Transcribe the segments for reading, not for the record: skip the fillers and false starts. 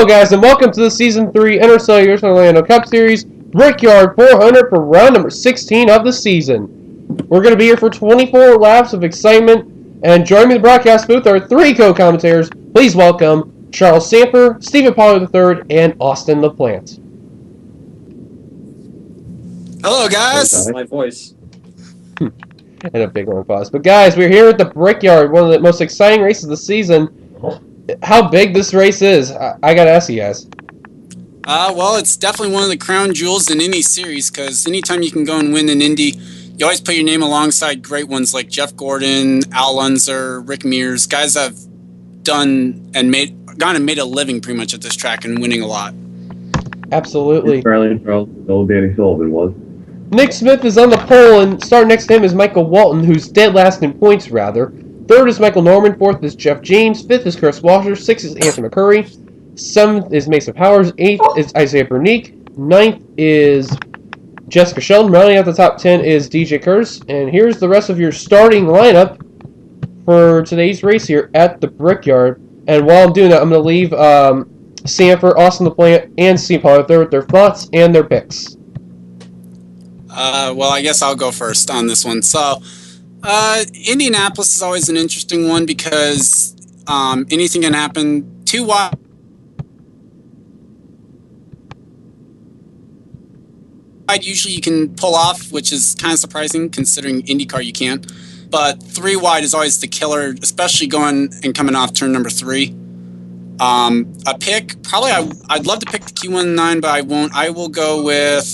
Hello guys and welcome to the Season 3 NRSL Universal Orlando Cup Series Brickyard 400 for round number 16 of the season. We're going to be here for 24 laps of excitement, and joining me in the broadcast booth are three co-commentators. Please welcome Charles Sandfer, Stephen Pollard III, and Austin LaPlante. Hello guys! My voice. And a big long pause. But guys, we're here at the Brickyard, one of the most exciting races of the season. How big this race is, I gotta ask you guys. Well, it's definitely one of the crown jewels in any series, because anytime you can go and win an Indy, you always put your name alongside great ones like Jeff Gordon, Al Unser, Rick Mears, guys that have gone and made a living pretty much at this track and winning a lot. Absolutely. Charles, old Danny Sullivan was. Nick Smith is on the pole, and starting next to him is Michael Walton, who's dead last in points, rather. Third is Michael Norman, fourth is Jeff James, fifth is Chris Washer, sixth is Anthony McCurry, seventh is Mason Powers, eighth is Isaiah Bernique, ninth is Jessica Sheldon, rounding out the top 10 is DJ Curtis, and here's the rest of your starting lineup for today's race here at the Brickyard. And while I'm doing that, I'm going to leave Sandfer, Austin LaPlante, and Steve Pollard there with their thoughts and their picks. Well, I guess I'll go first on this one. So, Indianapolis is always an interesting one because anything can happen. Too wide. Usually you can pull off, which is kind of surprising considering IndyCar you can't. But 3 wide is always the killer, especially going and coming off turn number 3. A pick, probably I'd love to pick the Q19, but I won't. I will go with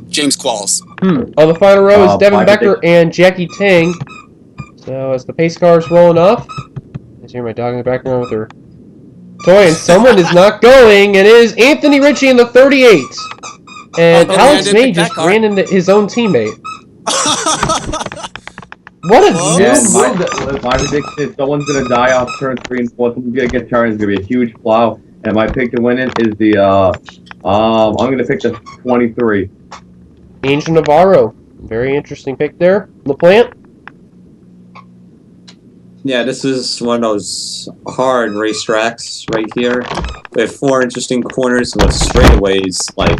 James Qualls. On the final row is Devin Becker and Jackie Tang. So as the pace car is rolling off, I hear my dog in the background with her toy, and someone is not going. It is Anthony Ritchie in the 38. And Alex May just ran into his own teammate. What a move! My prediction is someone's going to die off turn 3 and 4. Someone's going to get turned. It's going to be a huge plow. And my pick to win it is the, I'm going to pick the 23. Angel Navarro. Very interesting pick there. LaPlante? Yeah, this is one of those hard racetracks right here. We have 4 interesting corners with straightaways, like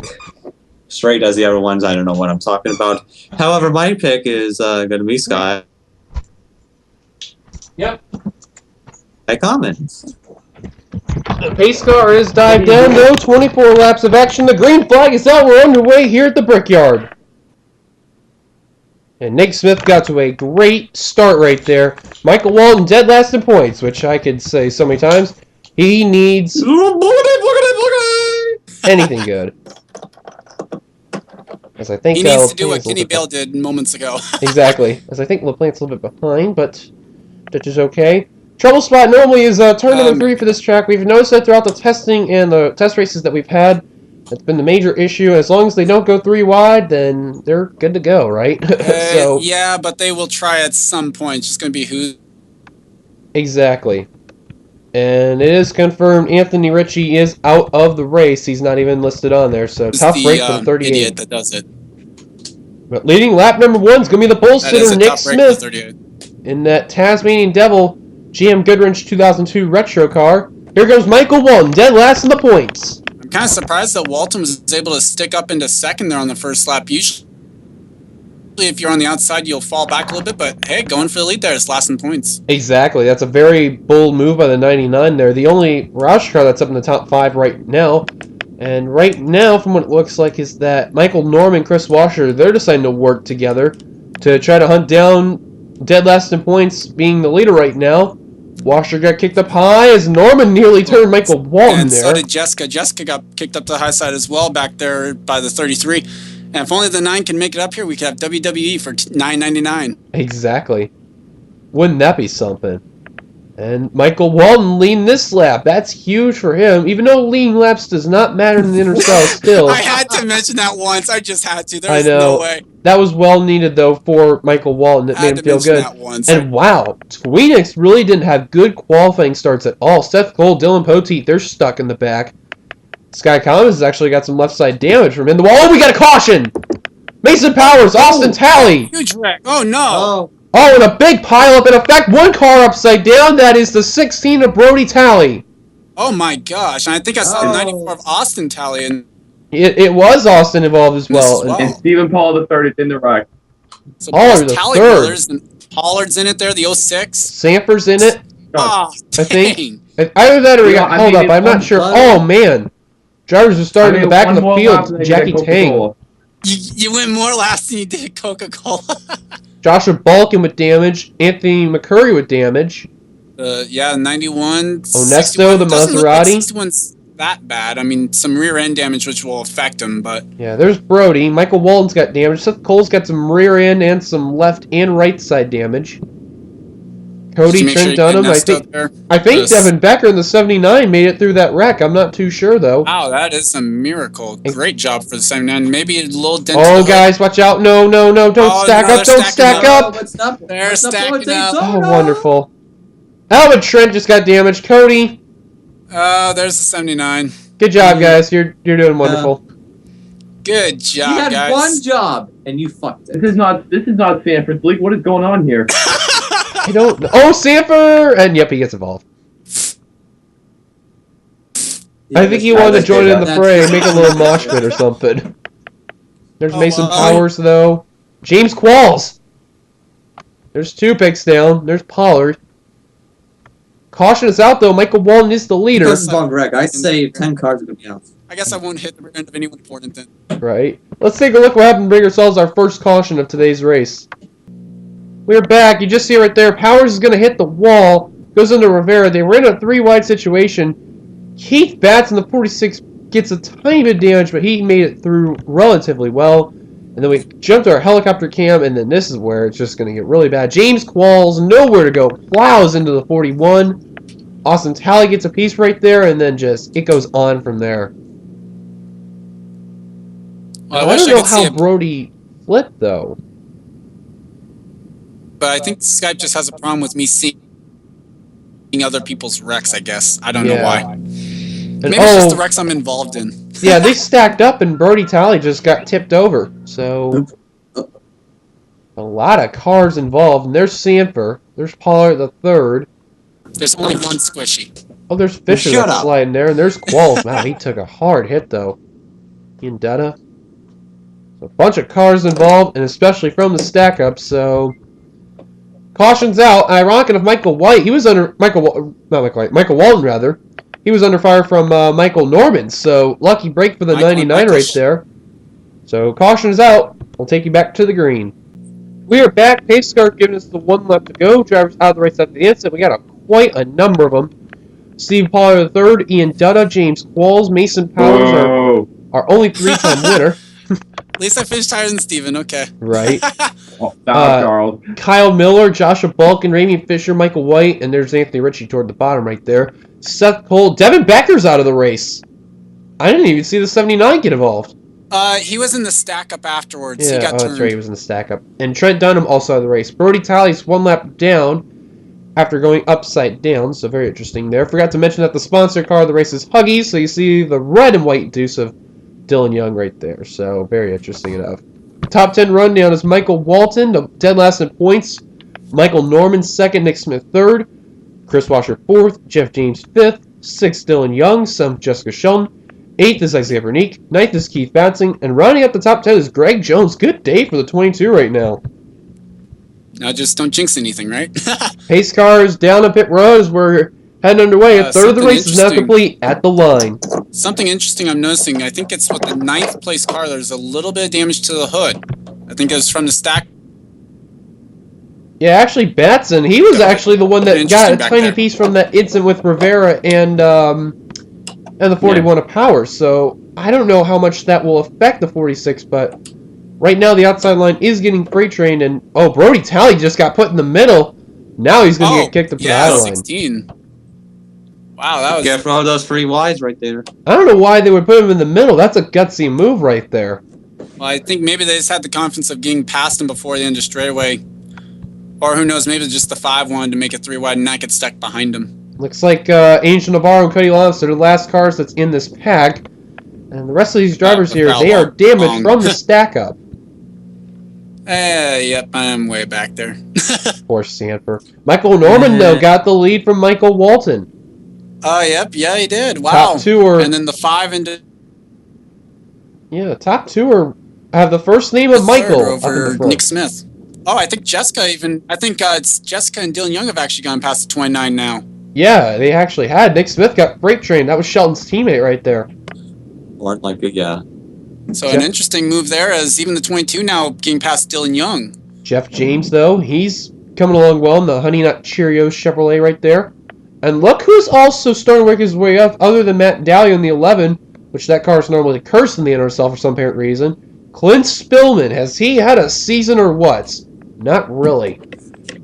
straight as the other ones. I don't know what I'm talking about. However, my pick is going to be Sky. Yep. By comments. The pace car is dived down, though. 24 laps of action. The green flag is out. We're underway here at the Brickyard. And Nick Smith got to a great start right there. Michael Walton dead last in points, which I could say so many times. He needs anything good. As I think he needs to do what Kenny Bale did moments ago. Exactly. As I think LaPlante's a little bit behind, but that is okay. Trouble spot normally is turn number 3 for this track. We've noticed that throughout the testing and the test races that we've had, it's been the major issue. As long as they don't go 3 wide, then they're good to go, right? So yeah, but they will try at some point. It's just going to be who. Exactly. And it is confirmed Anthony Ritchie is out of the race. He's not even listed on there, so tough break for the 38. Idiot that does it. But leading lap number 1 is going to be the pole sitter, Nick Smith, 38. in that Tasmanian Devil GM Goodwrench 2002 retro car. Here goes Michael Walton, dead last in the points. I'm kind of surprised that Walton was able to stick up into second there on the first lap. Usually, if you're on the outside, you'll fall back a little bit, but hey, going for the lead there is last in points. Exactly. That's a very bold move by the 99 there. The only Roush car that's up in the top 5 right now. And right now, from what it looks like, is that Michael Norman and Chris Washer, they're deciding to work together to try to hunt down dead last in points, being the leader right now. Washer got kicked up high as Norman nearly turned Michael Walton and there. So did Jessica. Jessica got kicked up to the high side as well back there by the 33. And if only the 9 can make it up here, we could have WWE for $9.99. Exactly. Wouldn't that be something? And Michael Walton leading this lap. That's huge for him. Even though leading laps does not matter in the Intercell still. I had to mention that once. I just had to. There's no way. That was well needed, though, for Michael Walton. It made him feel good. And wow, Squeenix really didn't have good qualifying starts at all. Seth Cole, Dylan Poteet, they're stuck in the back. Sky Commons has actually got some left side damage from in the wall. Oh, we got a caution! Mason Powers, Austin Talley! Huge wreck. Oh, no. Oh, and a big pile up. In effect, one car upside down. That is the 16 of Brody Talley. Oh my gosh! And I think I saw 94 of Austin tally, and It was Austin involved as well. And Stephen Paul the third is in the wreck. so Pollard both the Tally third. brothers, and Pollard's in it there, the 06. Sandfer's in it. Ah, I think. dang. Either that or he Yeah, got I held mean, up. I'm not it's sure. fun. Oh man, drivers are starting in the back of one the more lap field. and they Jackie get Tang, Coca-Cola. You went more last than you did Coca-Cola. Joshua Balkin with damage. Anthony McCurry with damage. Yeah, 91. Onesto, the Doesn't look like Maserati. 61's that bad. I mean, some rear end damage which will affect him, but Yeah, there's Brody. Michael Walton's got damage. Seth Cole's got some rear end and some left and right side damage. Cody, just make Trent sure you Dunham. get Nesta up there. I think Yes. Devin Becker in the 79 made it through that wreck. I'm not too sure though. Wow, that is a miracle. Great job for the 79. Maybe a little dent. Oh, guys, watch out! No, don't Oh, stack no, up! they're Don't stacking stack up. up! What's up? They're What's up, stacking Politics? up. Oh, no. wonderful. Alvin Trent just got damaged. Cody, Oh, there's the 79. good job, guys. You're doing wonderful. Good You job, had guys. one job and you fucked it. This is not Sanford's league. What is going on here? I don't know. Oh, Sandfer! And yep, he gets involved. I think he wanted to join in the fray and make a little mosh pit or something. There's Mason Powers, though. James Qualls! There's two picks down. There's Pollard. Caution is out, though. Michael Walton is the leader. This is on Greg. I say 10 cards are going to be out. I guess I won't hit the rear end of anyone important then. Right. Let's take a look what happened and bring ourselves our first caution of today's race. We're back. You just see right there. Powers is going to hit the wall. Goes into Rivera. They were in a 3-wide situation. Keith Batts in the 46 gets a tiny bit of damage, but he made it through relatively well. And then we jump to our helicopter cam, and then this is where it's just going to get really bad. James Qualls, nowhere to go, plows into the 41. Austin Tally gets a piece right there, and then just it goes on from there. Well, I wish don't know could see how it, Brody flipped, though. but I think Skype just has a problem with me seeing other people's wrecks, I guess. I don't know why. And, Maybe it's just the wrecks I'm involved in. Yeah, they stacked up, and Brody Tally just got tipped over. So, a lot of cars involved. And there's Sandfer. There's Pollard the third. There's only one squishy. Oh, there's Fisher Shut that's up. sliding there. And there's Qualls. Wow, he took a hard hit, though. Ian Dutta. So, a bunch of cars involved, and especially from the stack-up, so... Caution's out. Ironic enough, Michael White, he was under... Michael Walton, rather. He was under fire from Michael Norman, so lucky break for the 99 right there. So, caution is out. We'll take you back to the green. We are back. Pace car giving us the one left to go. Drivers out of the race at the instant. We got quite a number of them. Steve Pollard III, Ian Dutta, James Qualls, Mason Powers are our only 3-time winner. At least I finished higher than Steven, okay. Right. Oh, Charles. Kyle Miller, Joshua Balkin, Ramy Fisher, Michael White, and there's Anthony Ritchie toward the bottom right there. Seth Cole, Devin Becker's out of the race. I didn't even see the 79 get involved. He was in the stack up afterwards. Yeah, He got turned. that's right, he was in the stack up. And Trent Dunham also out of the race. Brody Tally's one lap down after going upside down, so very interesting there. Forgot to mention that the sponsor car of the race is Huggies, so you see the red and white deuce of Dylan Young right there, so very interesting enough. Top 10 rundown is Michael Walton, dead last in points. Michael Norman, second. Nick Smith, third. Chris Washer, fourth. Jeff James, fifth. Sixth, Dylan Young. Seventh, Jessica Shuln. Eighth is Isaiah Vernique. Ninth is Keith Batsing. And rounding up the top 10 is Greg Jones. Good day for the 22 right now. Now just don't jinx anything, right? Pace cars down a pit road as we're heading underway. A third of the something race is now interesting. complete at the line. Something interesting I'm noticing, I think it's with the 9th place car, there's a little bit of damage to the hood. I think it was from the stack. Yeah, actually, Batson, he was actually the one that got a Interesting back tiny there. piece from that incident with Rivera and the 41 of Power. So I don't know how much that will affect the 46, but right now the outside line is getting freight trained, and oh, Brody Tally just got put in the middle. Now he's going to get kicked up to the outer line. 16. Wow, that was... Get for all those free wides right there. I don't know why they would put him in the middle. That's a gutsy move right there. Well, I think maybe they just had the confidence of getting past him before the end of straightaway. Or who knows, maybe just the 5 wanted to make it 3 wide and not get stuck behind him. Looks like Angel Navarro and Cody Lance are the last cars that's in this pack. And the rest of these drivers here, they are damaged from the stack-up. Yep, I'm way back there. Poor Sandfer. Michael Norman, though, got the lead from Michael Walton. Oh, yep. Yeah, he did. Wow. Top two are... And then the 5 into... Yeah, top two have the first name of Michael over Nick Smith. Oh, I think it's Jessica and Dylan Young have actually gone past the 29 now. Yeah, they actually had. Nick Smith got freight trained. That was Shelton's teammate right there. Weren't like it, yeah. So an interesting move there, as even the 22 now getting past Dylan Young. Jeff James, though, he's coming along well in the Honey Nut Cheerios Chevrolet right there. And look who's also starting to work his way up, other than Matt Dahlia in the 11, which that car is normally cursed in the NRSL for some apparent reason. Clint Spillman, has he had a season or what? Not really.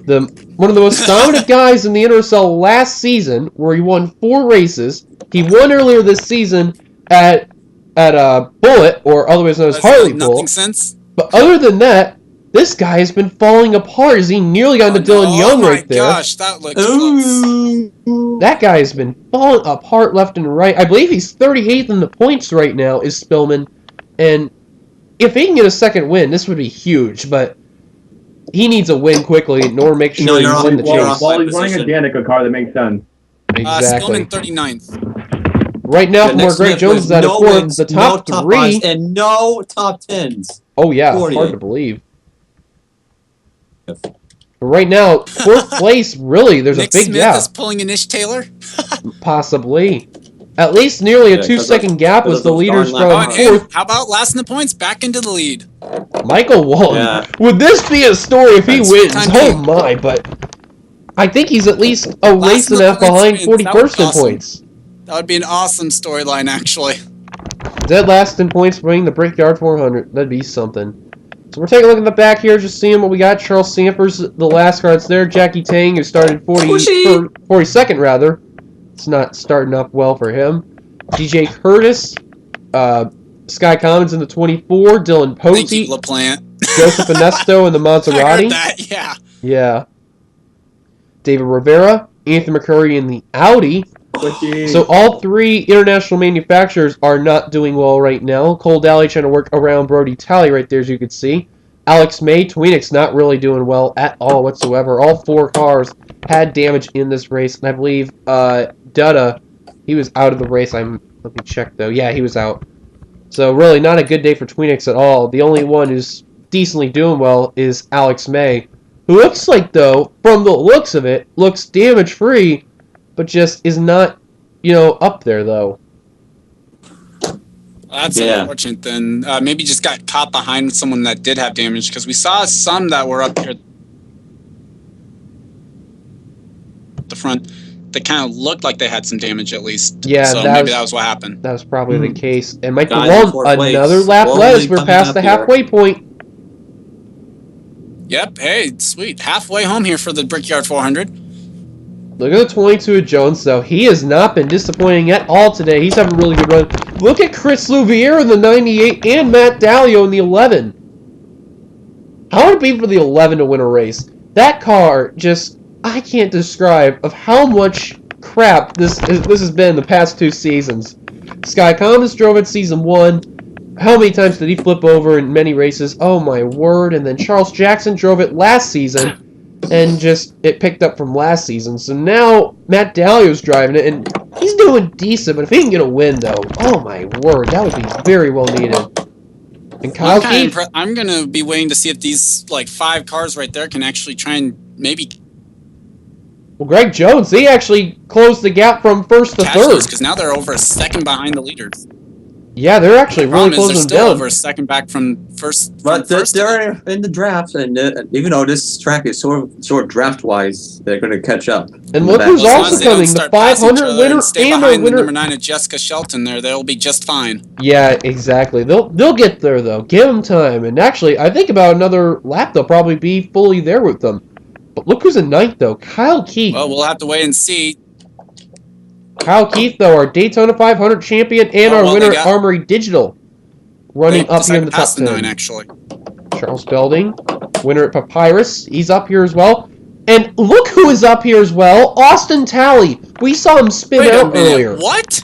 One of the most dominant guys in the NRSL last season, where he won 4 races. He won earlier this season at Bullet, or otherwise known as Harley Pool. Nothing since. But other than that, this guy has been falling apart as he nearly got into Dylan Young right there. Oh my gosh, that looks close. That guy has been falling apart left and right. I believe he's 38th in the points right now, is Spillman. And if he can get a second win, this would be huge, but he needs a win quickly in order to make sure he's in the chase. Well, he's running a Danica car, that makes sense. Exactly. Spillman 39th. Right now, from where Greg Jones is at no 4th, wins, the top no 3... and no top 10s. Oh, yeah, 48. hard to believe. But right now, 4th place, really, there's Nick a big Smith gap. is pulling a Nish Taylor? Possibly. At least nearly a 2-second gap was the leaders from 4th. How about last in the points? Back into the lead. Michael Walton. Yeah. Would this be a story if he That's wins? time Oh being. my, but I think he's at least a race in and a the half behind points, that would 41st be in awesome. points. That would be an awesome storyline, actually. Dead last in points, bringing the Brickyard 400. That'd be something. So we're taking a look at the back here, just seeing what we got. Charles Sandfer's the last cards there. Jackie Tang, who started 42nd, rather. It's not starting up well for him. DJ Curtis, Sky Commons in the 24. Dylan Thank you, Posey, LaPlante. Joseph Ernesto in the I heard Maserati. that, yeah. Yeah. David Rivera, Anthony McCurry in the Audi. So all 3 international manufacturers are not doing well right now. Cole Daly trying to work around Brody Talley right there, as you can see. Alex May, Tweenix not really doing well at all whatsoever. All 4 cars had damage in this race, and I believe Dutta, he was out of the race. Let me check though. Yeah, he was out. So really not a good day for Tweenix at all. The only one who's decently doing well is Alex May, who looks like, though, from the looks of it, looks damage-free, but just is not, up there, though. That's unfortunate then. Maybe just got caught behind someone that did have damage, because we saw some that were up here at the front that kind of looked like they had some damage at least. Yeah, so maybe that was what happened. That was probably the case. And Michael Guys, Walton, another lap less. We're past the halfway point. Yep, hey, sweet. Halfway home here for the Brickyard 400. Look at the 22 of Jones, though. He has not been disappointing at all today. He's having a really good run. Look at Chris Louvier in the 98 and Matt Dallio in the 11. How would it be for the 11 to win a race? That car just, I can't describe of how much crap this has been the past 2 seasons. Sky Commons drove it season 1. How many times did he flip over in many races? Oh my word. And then Charles Jackson drove it last season. And just, it picked up from last season. So now, Matt Dallio's driving it, and he's doing decent, but if he can get a win, though, oh my word, that would be very well needed. And Kyle Keith, I'm going to be waiting to see if these, 5 cars right there can actually try and maybe... Well, Greg Jones, they actually closed the gap from first to third. Because now they're over a second behind the leaders. Yeah, they're actually really closing them down. Over a second back from first. But they're in the draft, and even though this track is sort of draft-wise, they're going to catch up. And look who's also coming, the 500 winner and the winner. Number 9 of Jessica Shelton there. They'll be just fine. Yeah, exactly. They'll get there, though. Give them time. And actually, I think about another lap, they'll probably be fully there with them. But look who's in ninth, though. Kyle Keith. Well, we'll have to wait and see. Kyle Keith, though, our Daytona 500 champion and our winner at Armory Digital. Running up here in the top 10. 9, actually. Charles Belding, winner at Papyrus. He's up here as well. And look who is up here as well. Austin Talley. We saw him spin out earlier. What?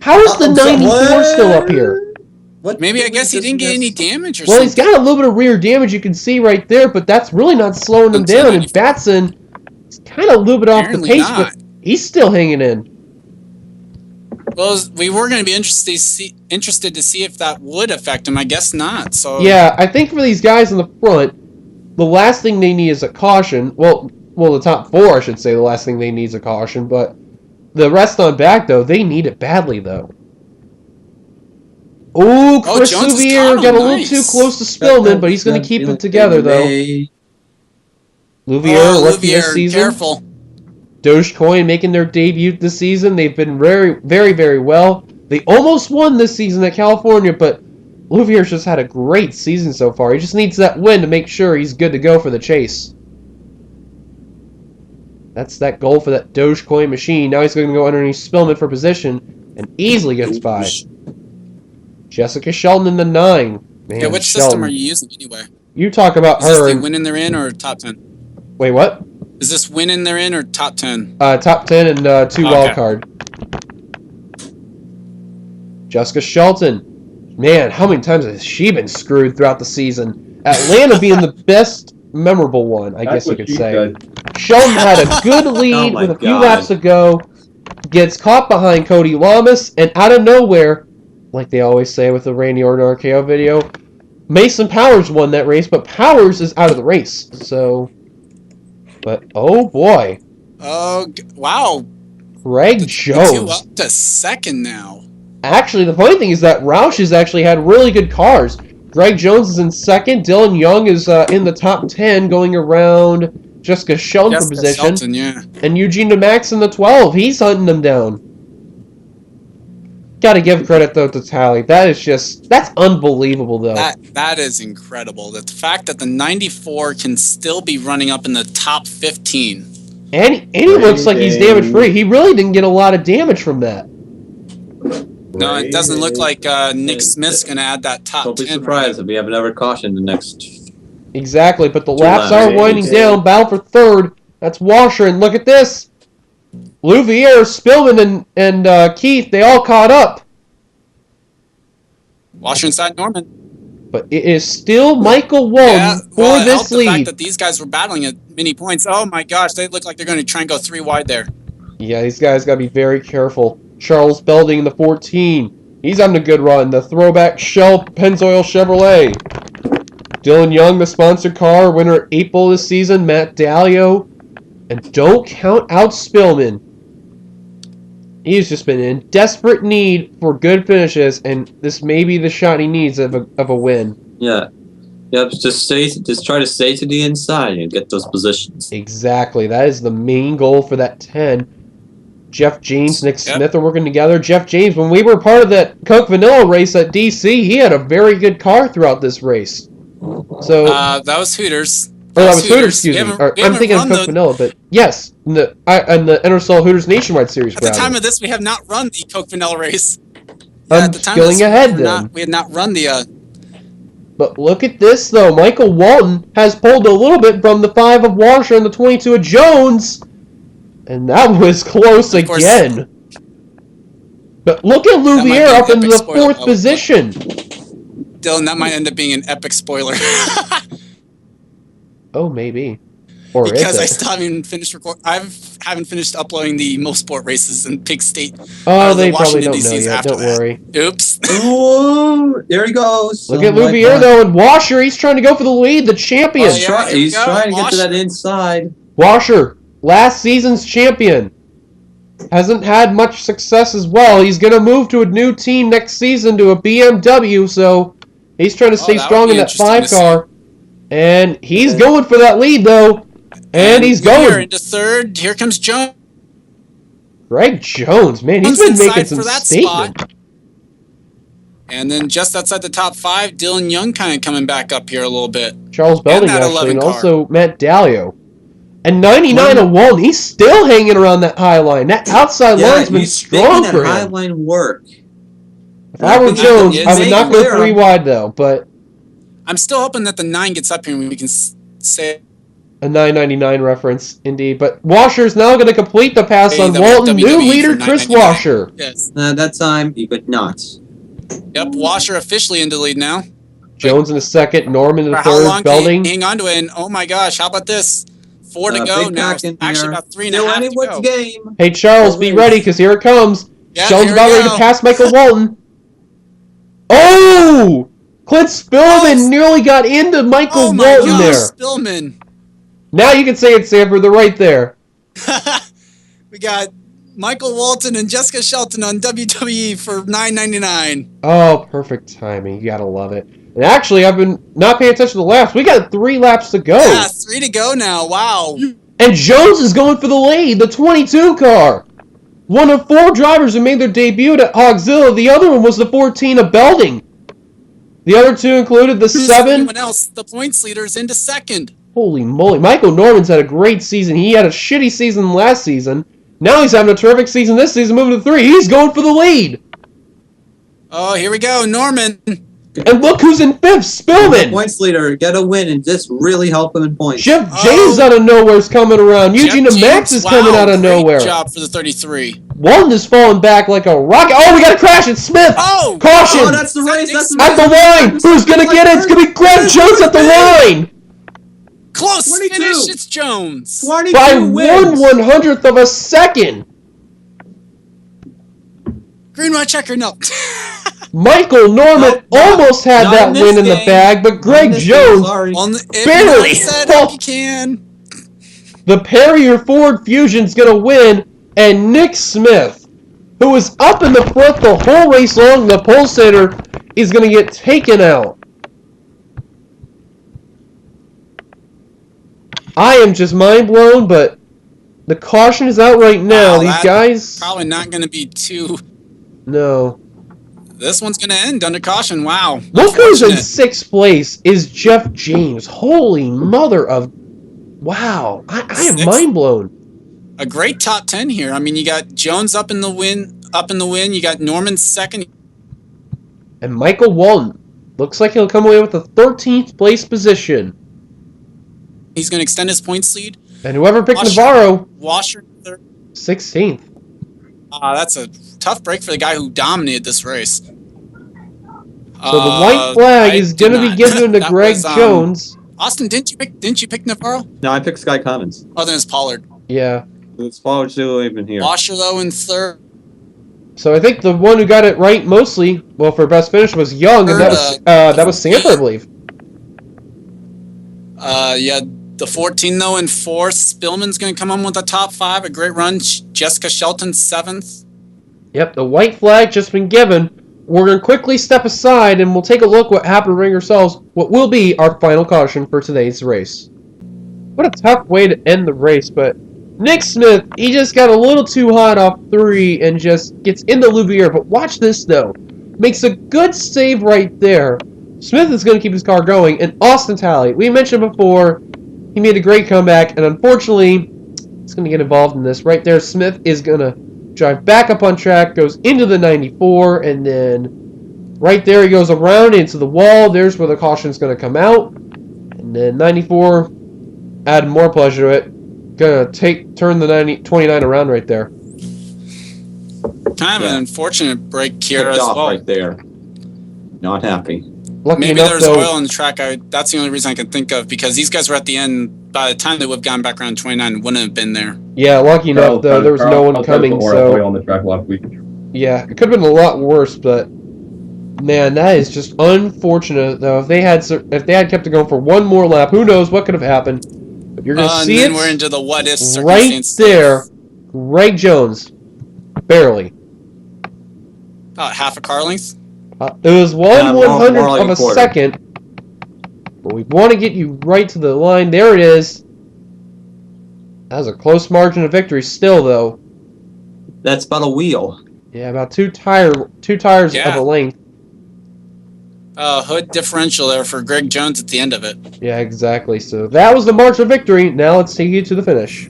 How is the 94 still up here? What? Maybe I guess he didn't get any damage or something. Well, he's got a little bit of rear damage you can see right there, but that's really not slowing him down. And Batson is kind of a little bit off the pace, but he's still hanging in. Well, we were going to be interested to see if that would affect him. I guess not. So Yeah, I think for these guys in the front, the last thing they need is a caution. Well, the top four, I should say, the last thing they need is a caution. But the rest on back, though, they need it badly, though. Ooh, Chris Louvier got a little too close to Spillman, but he's going to keep it together, though. Louvier, rookie this season. Careful. Dogecoin making their debut this season. They've been very, very, very well. They almost won this season at California, but Louvier's just had a great season so far. He just needs that win to make sure he's good to go for the chase. That's that goal for that Dogecoin machine. Now he's going to go underneath Spillman for position and easily gets by. Jessica Sheldon in the 9. Man, yeah, which system are you using anyway? You talk about Is her. this the win in they're in or top 10? Wait, what? Is this win in they're in or top 10? Top 10 and 2 wild card. Jessica Shelton. Man, how many times has she been screwed throughout the season? Atlanta being the best memorable one, I guess you could say. Shelton had a good lead with a few laps to go. Gets caught behind Cody Lamas, and out of nowhere, like they always say with the Randy Orton RKO video, Mason Powers won that race, but Powers is out of the race. So, but oh boy. Oh, wow. Greg Jones. 2 up to second now. Actually, the funny thing is that Roush has actually had really good cars. Greg Jones is in second. Dylan Young is in the top 10 going around Jessica Sheldon for position. Shelton, yeah. And Eugene DeMax in the 12. He's hunting them down. Got to give credit, though, to Tally. That's unbelievable, though. That is incredible. The fact that the 94 can still be running up in the top 15. And he looks like he's damage-free. He really didn't get a lot of damage from that. No, it doesn't look like Nick Smith's going to add that top 10. Don't be surprised if we have another caution the next... Exactly, but the laps are winding down. Battle for third. That's Washer, and look at this. Louvier, Spillman, and Keith, they all caught up. Washer inside Norman. But it is still Michael Walton for this lead. The fact that these guys were battling at many points. Oh my gosh, they look like they're going to try and go 3 wide there. Yeah, these guys got to be very careful. Charles Belding in the 14. He's on a good run. The throwback Shell Pennzoil Chevrolet. Dylan Young, the sponsored car, winner at 8 Bowl this season. Matt Dalio. And don't count out Spillman. He's just been in desperate need for good finishes, and this may be the shot he needs of a win. Yeah. Yep, just try to stay to the inside and get those positions. Exactly. That is the main goal for that 10. Jeff James, Nick Smith are working together. Jeff James, when we were part of that Coke Vanilla race at DC, he had a very good car throughout this race. So that was Hooters. That was Hooters, excuse me. I'm thinking of Coke Vanilla, but yes, in the NRSL Hooters Nationwide Series. At the time of this, we have not run the Coke Vanilla race. I'm going ahead then. We had not run the... But look at this, though. Michael Walton has pulled a little bit from the 5 of Washer and the 22 of Jones. And that was close again. But look at Louvier up into the 4th position. Dylan, that might end up being an epic spoiler. Oh, maybe. Or because is I still haven't finished haven't finished uploading the most sport races in Pig State. Oh, they probably don't know yet. Don't worry. Oops. Oh, there he goes. Look at Louvier, though, and Washer. He's trying to go for the lead, the champion. Oh, yeah, he's trying to get to that inside. Washer, last season's champion. Hasn't had much success as well. He's going to move to a new team next season to a BMW, so he's trying to stay strong in that 5 car. And he's going for that lead, though. And he's going into 3rd. Here comes Jones. Greg Jones, man, he's been making some statement. And then just outside the top 5, Dylan Young kind of coming back up here a little bit. Charles Belding, actually, and also Matt Dalio. And 99 of Walton, he's still hanging around that high line. That outside line's been strong for him. High line work. If I were Jones, I would not go 3 wide, though, but... I'm still hoping that the 9 gets up here and we can say... A 999 reference, indeed. But Washer's now going to complete the pass on Walton. New leader, Chris Washer. Yes. That time, he could not. Yep, Washer officially in the lead now. Jones in the 2nd, Norman in the 3rd, Belding. Hang on to it, and oh my gosh, how about this? 4 to go now. Actually, about 3.5 to go. Hey, Charles, be ready, because here it comes. Yeah, Sheldon's here about we ready to go. pass Michael Walton. Oh! Clint Spillman nearly got into Michael Oh my Walton gosh, there. Spillman. Now you can say it's Sandfer. They're right there. We got Michael Walton and Jessica Shelton on WWE for $9.99. Oh, perfect timing. You gotta love it. And actually, I've been not paying attention to the laps. We got 3 laps to go. Yeah, 3 to go now. Wow. And Jones is going for the lead, the 22 car. One of 4 drivers who made their debut at Hogzilla. The other one was the 14 of Belding. The other 2 included the 7. Anyone else? The points leaders into second. Holy moly. Michael Norman's had a great season. He had a shitty season last season. Now he's having a terrific season this season, moving to 3. He's going for the lead. Oh, here we go. Norman. And look who's in 5th, Spillman. Points leader, get a win and just really help him in points. Jeff James out of nowhere is coming around. Eugene Max is coming out of nowhere. Great job for the 33. Walton is falling back like a rocket. Oh, we got a crash. It's Smith. Oh! Caution. Oh, that's the race. That's the At the line. Who's going to get it? It's going to be Greg Jones at the line. Close 22. finish. It's Jones. 22 By wins. 1/100th of a second. Green white checker. No. Michael Norman almost had not that in this win in the game. bag, but Greg Not in this Jones game, sorry. If barely. you set up, you can. The Perrier Ford Fusion's going to win, and Nick Smith, who was up in the front the whole race long, the pole sitter, is going to get taken out. I am just mind blown, but the caution is out right now. Wow, These that's guys, probably not going to be too. no. This one's going to end under caution. Wow. Look who's in Unfortunate. 6th place is Jeff James. Holy mother of... Wow. I am Sixth. mind blown. A great top 10 here. I mean, you got Jones up in the win. You got Norman second. And Michael Walton. Looks like he'll come away with a 13th place position. He's going to extend his points lead. And whoever picked Washer. Navarro, Washer third. 16th. That's a tough break for the guy who dominated this race. So the white flag is going to be given to That Greg was, Jones. Austin, didn't you pick Navarro? No, I picked Sky Commons. Oh, then it's Pollard. Yeah. It's Pollard still even here. Washer though in third. So I think the one who got it right mostly, well, for best finish was Young, and that was Sandfer, I believe. Yeah, the 14 though in fourth. Spillman's going to come on with the top 5. A great run. Jessica Shelton 7th. Yep, the white flag just been given. We're going to quickly step aside and we'll take a look what happened ring ourselves. What will be our final caution for today's race. What a tough way to end the race, but Nick Smith, he just got a little too hot off 3 and just gets into Louvier. But watch this though. Makes a good save right there. Smith is going to keep his car going. And Austin Talley, we mentioned before, he made a great comeback. And unfortunately, he's going to get involved in this. Right there, Smith is going to drive back up on track, goes into the 94, and then right there he goes around into the wall. There's where the caution is going to come out. And then 94, add more pleasure to it. Going to turn the 29 around right there. Kind of an unfortunate break here Picked as off well. right there. Not happy. Lucky Maybe enough, there's though, oil on the track. That's the only reason I can think of, because these guys were at the end. By the time they would have gotten back around 29, wouldn't have been there. Yeah, lucky enough, though, there was no one coming, so... on the track last week. Yeah, it could have been a lot worse, but... Man, that is just unfortunate, though. If they had kept it going for one more lap, who knows what could have happened. But you're going to see and then it we're into the what-if right circumstance. there. Greg Jones. Barely. About half a car length. It was one more 100th like of a a quarter. second. But we want to get you right to the line. There it is. That was a close margin of victory still, though. That's about a wheel. Yeah, about two tires of a length. Hood differential there for Greg Jones at the end of it. Yeah, exactly. So that was the march of victory. Now let's take you to the finish.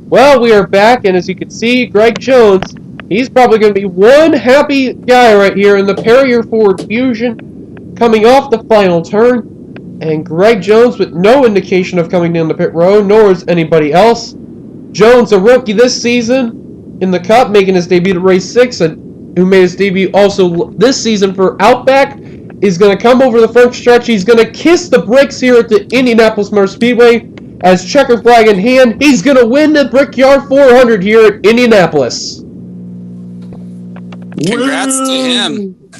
Well, we are back, and as you can see, Greg Jones, he's probably going to be one happy guy right here in the Perrier Ford Fusion, coming off the final turn. And Greg Jones with no indication of coming down the pit road, nor is anybody else. Jones, a rookie this season in the Cup, making his debut at race 6, and who made his debut also this season for Outback, is going to come over the front stretch. He's going to kiss the bricks here at the Indianapolis Motor Speedway. As checker flag in hand, he's going to win the Brickyard 400 here at Indianapolis. Congrats to him.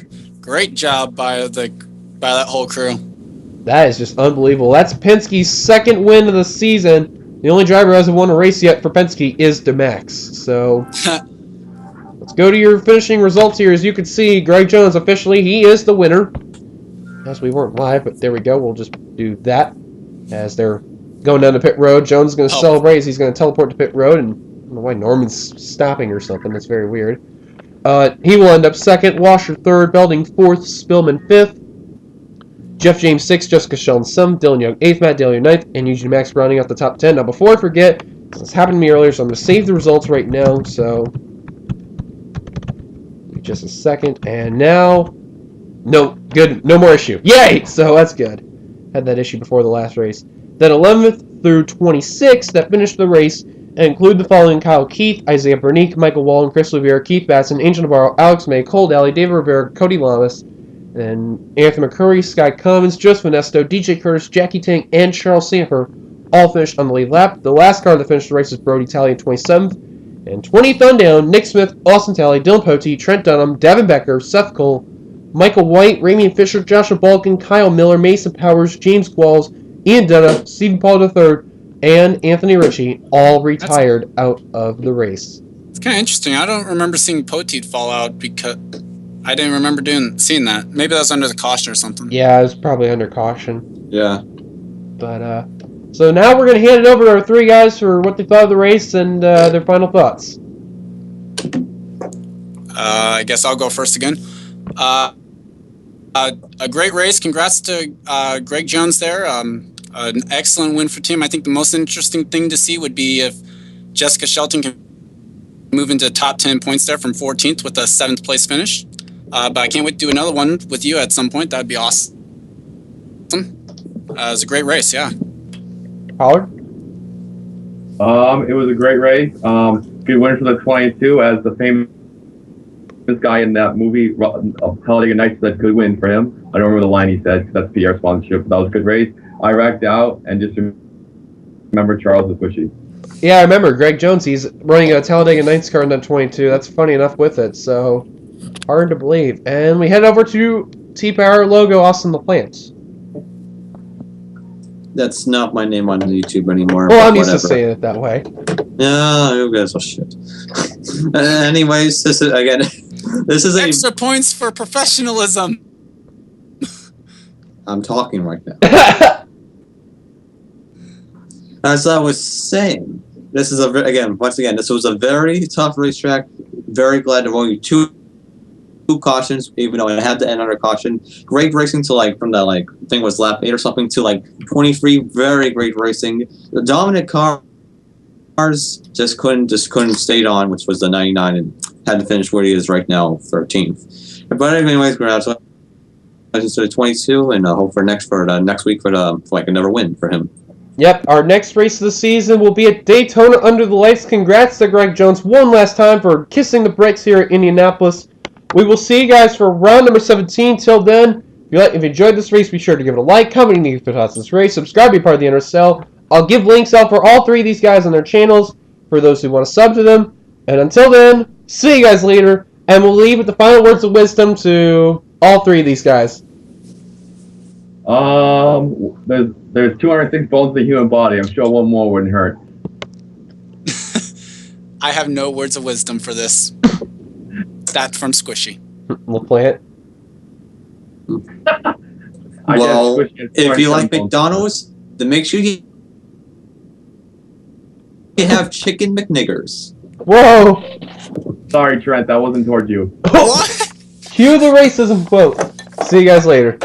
Great job by that whole crew. That is just unbelievable. That's Penske's second win of the season. The only driver who hasn't won a race yet for Penske is DeMax. So let's go to your finishing results here. As you can see, Greg Jones officially, he is the winner. As we weren't live, but there we go. We'll just do that. As they're going down to pit road, Jones is going to celebrate. He's going to teleport to pit road, and I don't know why Norman's stopping or something. That's very weird. He will end up second. Washer third. Belding fourth. Spillman fifth. Jeff James sixth. Jessica Sheldon seventh. Dylan Young eighth. Matt Daly ninth. And Eugene Max rounding out the top 10. Now, before I forget, this happened to me earlier, so I'm going to save the results right now. So, just a second. And now, no, good. No more issue. Yay! So that's good. Had that issue before the last race. Then 11th through 26th that finished the race and include the following: Kyle Keith, Isaiah Bernique, Michael Wallen, Chris Olivier, Keith Batson, Angel Navarro, Alex May, Cole Daly, David Rivera, Cody Lamas, and Anthony McCurry, Sky Cummins, Joseph Nesto, DJ Curtis, Jackie Tank, and Charles Sandfer all finished on the lead lap. The last car that finished the race was Brody Talley in 27th. And 20th on down, Nick Smith, Austin Talley, Dylan Pote, Trent Dunham, Devin Becker, Seth Cole, Michael White, Ramian Fisher, Joshua Balkin, Kyle Miller, Mason Powers, James Qualls, Ian Dunham, Stephen Paul III, and Anthony Ritchie all retired out of the race. It's kind of interesting. I don't remember seeing Poteet fall out because I didn't remember seeing that. Maybe that was under the caution or something. Yeah, it was probably under caution. Yeah. But, so now we're going to hand it over to our three guys for what they thought of the race and their final thoughts. I guess I'll go first again. A great race. Congrats to Greg Jones there. An excellent win for team. I think the most interesting thing to see would be if Jessica Shelton can move into top 10 points there from 14th with a 7th place finish. But I can't wait to do another one with you at some point. That would be awesome. It was a great race, yeah. Howard? It was a great race. Good win for the 22, as the famous guy in that movie, Talladega Nights, said good win for him. I don't remember the line he said, because that's PR sponsorship, but that was a good race. I racked out, and just remember Charles was pushy. Yeah, I remember Greg Jones. He's running a Talladega Nights car in that 22. That's funny enough with it, so hard to believe. And we head over to T-Power logo, Austin LaPlante. That's not my name on YouTube anymore. Well, I'm used to saying it that way. Yeah, you guys are shit. Anyways, this is again. This is extra points for professionalism. I'm talking right now. As I was saying, this is once again, this was a very tough racetrack. Very glad to only two cautions, even though it had to end under caution. Great racing to from the I think it was lap 8 or something to 23. Very great racing. The dominant cars just couldn't stay on, which was the 99, and had to finish where he is right now, 13th. But anyways, congratulations to the 22, and hope for next week for another win for him. Yep, our next race of the season will be at Daytona under the lights. Congrats to Greg Jones one last time for kissing the bricks here at Indianapolis. We will see you guys for round number 17. Till then, if you enjoyed this race, be sure to give it a like, comment, and your thoughts on this race. Subscribe, be part of the NRSL. I'll give links out for all three of these guys on their channels for those who want to sub to them. And until then, see you guys later. And we'll leave with the final words of wisdom to all three of these guys. There's 206 bones in the human body. I'm sure one more wouldn't hurt. I have no words of wisdom for this. That's from Squishy. LaPlante. Well, if you like McDonald's, then make sure you have chicken McNiggers. Whoa! Sorry, Trent, that wasn't towards you. What? Cue the racism quote. See you guys later.